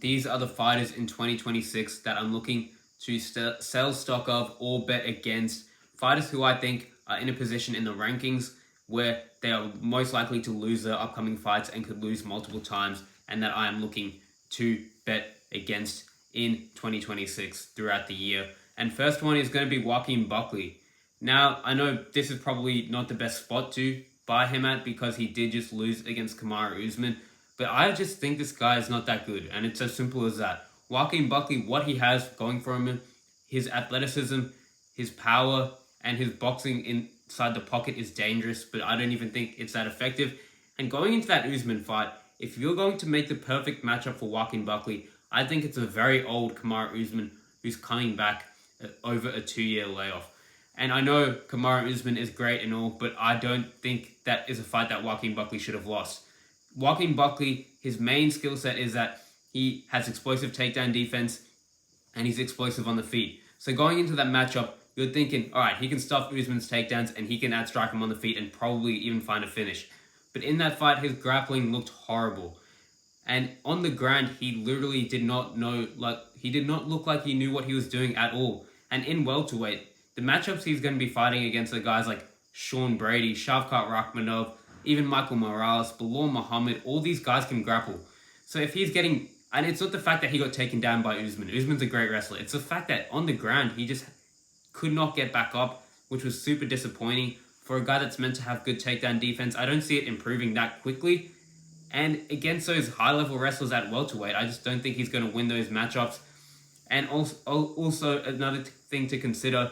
these are the fighters in 2026 that I'm looking to sell stock of or bet against. Fighters who I think are in a position in the rankings where they are most likely to lose their upcoming fights and could lose multiple times, and that I am looking to bet against in 2026 throughout the year. And first one is going to be Joaquin Buckley. Now, I know this is probably not the best spot to buy him at because he did just lose against Kamaru Usman, but I just think this guy is not that good, and it's as simple as that. Joaquin Buckley, what he has going for him, his athleticism, his power, and his boxing inside the pocket is dangerous, but I don't even think it's that effective. And going into that Usman fight, if you're going to make the perfect matchup for Joaquin Buckley, I think it's a very old Kamaru Usman who's coming back over a 2-year layoff. And I know Kamaru Usman is great and all, but I don't think that is a fight that Joaquin Buckley should have lost. Joaquin Buckley, his main skill set is that he has explosive takedown defense and he's explosive on the feet. So going into that matchup, you're thinking, all right, he can stuff Usman's takedowns and he can outstrike him on the feet and probably even find a finish. But in that fight, his grappling looked horrible. And on the ground, he literally did not look like he knew what he was doing at all. And in welterweight, the matchups he's going to be fighting against are guys like Sean Brady, Shavkat Rakhmonov, even Michael Morales, Belal Muhammad. All these guys can grapple. So if he's getting... And it's not the fact that he got taken down by Usman. Usman's a great wrestler. It's the fact that on the ground, he just could not get back up, which was super disappointing. For a guy that's meant to have good takedown defense, I don't see it improving that quickly. And against those high-level wrestlers at welterweight, I just don't think he's going to win those matchups. And also another thing to consider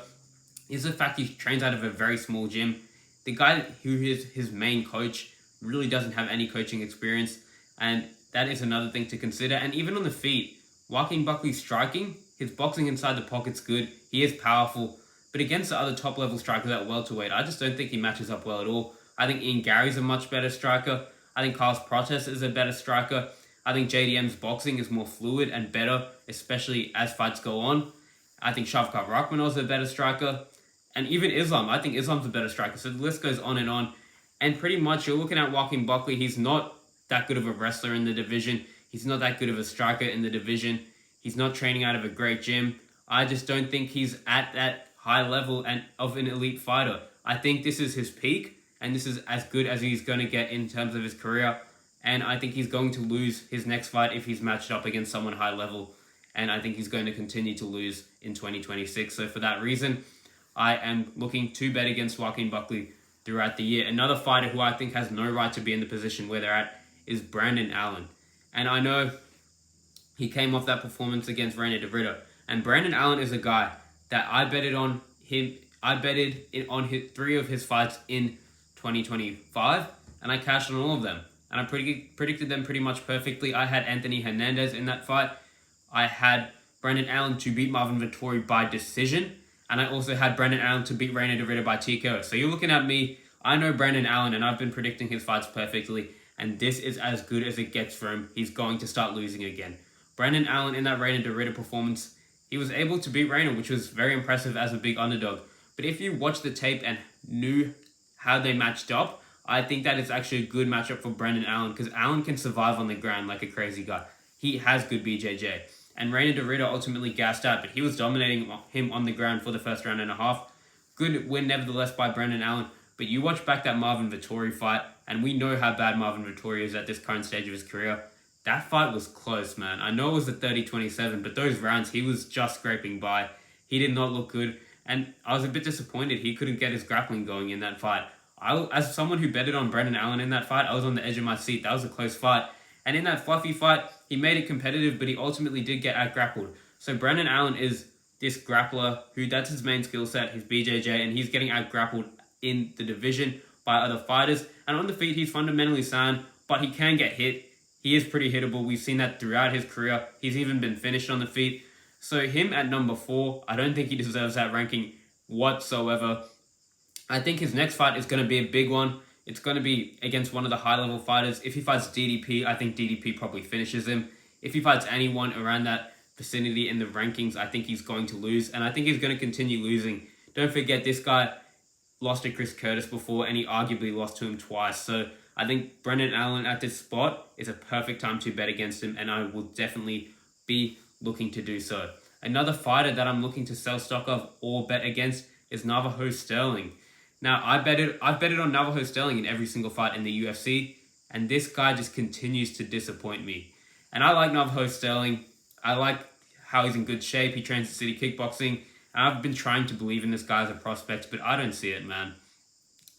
is the fact he trains out of a very small gym. The guy who is his main coach really doesn't have any coaching experience, and that is another thing to consider. And even on the feet, Joaquin Buckley's striking, his boxing inside the pocket's good, he is powerful, but against the other top-level strikers at welterweight, I just don't think he matches up well at all. I think Ian Gary's a much better striker. I think Carlos Protest is a better striker. I think JDM's boxing is more fluid and better, especially as fights go on. I think Shavkat Rakhmonov's a better striker. And even Islam, I think Islam's a better striker. So the list goes on and on. And pretty much you're looking at Joaquin Buckley. He's not that good of a wrestler in the division. He's not that good of a striker in the division. He's not training out of a great gym. I just don't think he's at that high level and of an elite fighter. I think this is his peak, and this is as good as he's going to get in terms of his career. And I think he's going to lose his next fight if he's matched up against someone high level. And I think he's going to continue to lose in 2026. So for that reason, I am looking to bet against Joaquin Buckley throughout the year. Another fighter who I think has no right to be in the position where they're at is Brandon Allen. And I know he came off that performance against Reina de Ritter. And Brandon Allen is a guy that I betted on him. I betted on 3 of his fights in 2025, and I cashed on all of them. And I predicted them pretty much perfectly. I had Anthony Hernandez in that fight. I had Brandon Allen to beat Marvin Vettori by decision. And I also had Brandon Allen to beat Reina de Ritter by TKO. So you're looking at me. I know Brandon Allen, and I've been predicting his fights perfectly. And this is as good as it gets for him. He's going to start losing again. Brandon Allen in that Reina de Ritter performance, he was able to beat Reina, which was very impressive as a big underdog. But if you watched the tape and knew how they matched up, I think that is actually a good matchup for Brandon Allen, because Allen can survive on the ground like a crazy guy. He has good BJJ. And Reina de Ritter ultimately gassed out, but he was dominating him on the ground for the first round and a half. Good win nevertheless by Brandon Allen. But you watch back that Marvin Vettori fight, and we know how bad Marvin Vettori is at this current stage of his career. That fight was close, man. I know it was a 30-27, but those rounds, he was just scraping by. He did not look good, and I was a bit disappointed he couldn't get his grappling going in that fight. As someone who betted on Brandon Allen in that fight, I was on the edge of my seat. That was a close fight. And in that fluffy fight, he made it competitive, but he ultimately did get out-grappled. So Brandon Allen is this grappler who, that's his main skill set, his BJJ, and he's getting out-grappled in the division by other fighters. And on the feet, he's fundamentally sound, but he can get hit. He is pretty hittable. We've seen that throughout his career. He's even been finished on the feet. So him at number 4, I don't think he deserves that ranking whatsoever. I think his next fight is going to be a big one. It's going to be against one of the high-level fighters. If he fights DDP, I think DDP probably finishes him. If he fights anyone around that vicinity in the rankings, I think he's going to lose. And I think he's going to continue losing. Don't forget, this guy lost to Chris Curtis before, and he arguably lost to him twice. So I think Brendan Allen at this spot is a perfect time to bet against him, and I will definitely be looking to do so. Another fighter that I'm looking to sell stock of or bet against is Navajo Sterling. Now, I've betted on Navajo Sterling in every single fight in the UFC, and this guy just continues to disappoint me. And I like Navajo Sterling. I like how he's in good shape. He trains at City Kickboxing. And I've been trying to believe in this guy as a prospect, but I don't see it, man.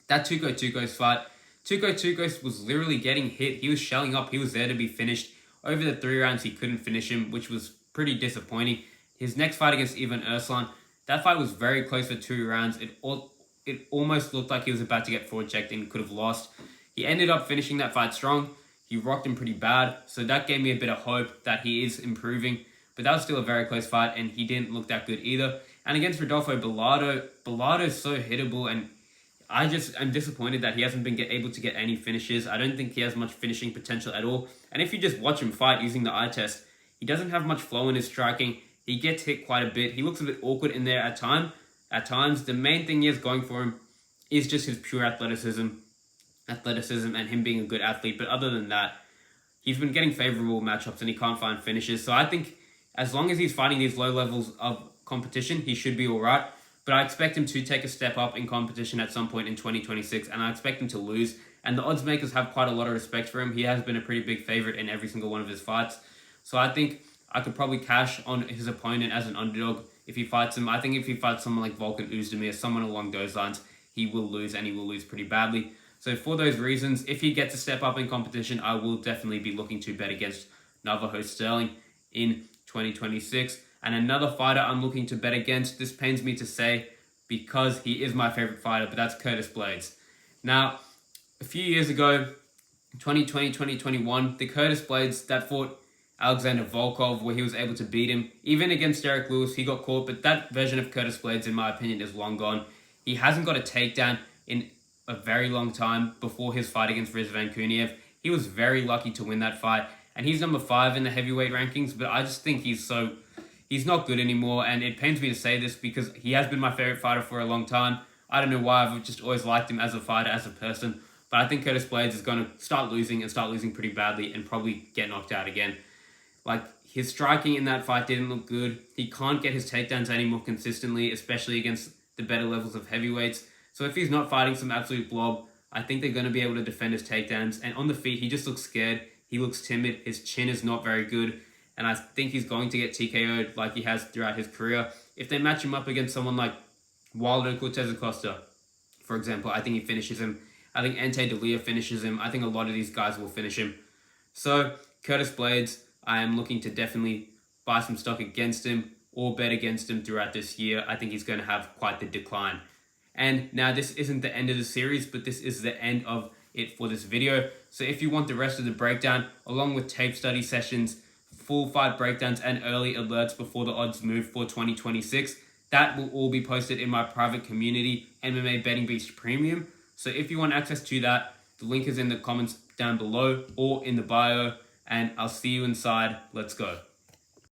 That Tuco Tucos fight, Tuco Tucos was literally getting hit. He was shelling up. He was there to be finished. Over the 3 rounds, he couldn't finish him, which was pretty disappointing. His next fight against Ivan Erslan, that fight was very close for 2 rounds. It almost looked like he was about to get forward checked and could have lost. He ended up finishing that fight strong. He rocked him pretty bad, so that gave me a bit of hope that he is improving. But that was still a very close fight, and he didn't look that good either. And against Rodolfo Bilardo is so hittable, and I'm disappointed that he hasn't been able to get any finishes. I don't think he has much finishing potential at all. And if you just watch him fight using the eye test, he doesn't have much flow in his striking. He gets hit quite a bit. He looks a bit awkward in there at times. The main thing he has going for him is just his pure athleticism and him being a good athlete. But other than that, he's been getting favorable matchups and he can't find finishes. So I think as long as he's fighting these low levels of competition, he should be all right. But I expect him to take a step up in competition at some point in 2026, and I expect him to lose. And the odds makers have quite a lot of respect for him. He has been a pretty big favorite in every single one of his fights. So I think I could probably cash on his opponent as an underdog if he fights him. I think if he fights someone like Volkan Oezdemir, someone along those lines, he will lose, and he will lose pretty badly. So for those reasons, if he gets a step up in competition, I will definitely be looking to bet against Navajo Sterling in 2026. And another fighter I'm looking to bet against, this pains me to say because he is my favorite fighter, but that's Curtis Blades. Now, a few years ago, 2020, 2021, the Curtis Blades that fought Alexander Volkov, where he was able to beat him. Even against Derek Lewis, he got caught, but that version of Curtis Blades, in my opinion, is long gone. He hasn't got a takedown in a very long time before his fight against Rizvan Kuniev. He was very lucky to win that fight, and he's number 5 in the heavyweight rankings, but I just think he's not good anymore, and it pains me to say this because he has been my favorite fighter for a long time. I don't know why, I've just always liked him as a fighter, as a person, but I think Curtis Blades is going to start losing pretty badly and probably get knocked out again. Like, his striking in that fight didn't look good. He can't get his takedowns any more consistently, especially against the better levels of heavyweights. So if he's not fighting some absolute blob, I think they're going to be able to defend his takedowns. And on the feet, he just looks scared. He looks timid. His chin is not very good. And I think he's going to get TKO'd like he has throughout his career. If they match him up against someone like Wilder Cortez Acosta, for example, I think he finishes him. I think Ante D'Elia finishes him. I think a lot of these guys will finish him. So, Curtis Blades, I am looking to definitely buy some stock against him or bet against him throughout this year. I think he's going to have quite the decline. And now this isn't the end of the series, but this is the end of it for this video. So if you want the rest of the breakdown, along with tape study sessions, full fight breakdowns, and early alerts before the odds move for 2026, that will all be posted in my private community, MMA Betting Beast Premium. So if you want access to that, the link is in the comments down below or in the bio, and I'll see you inside. Let's go.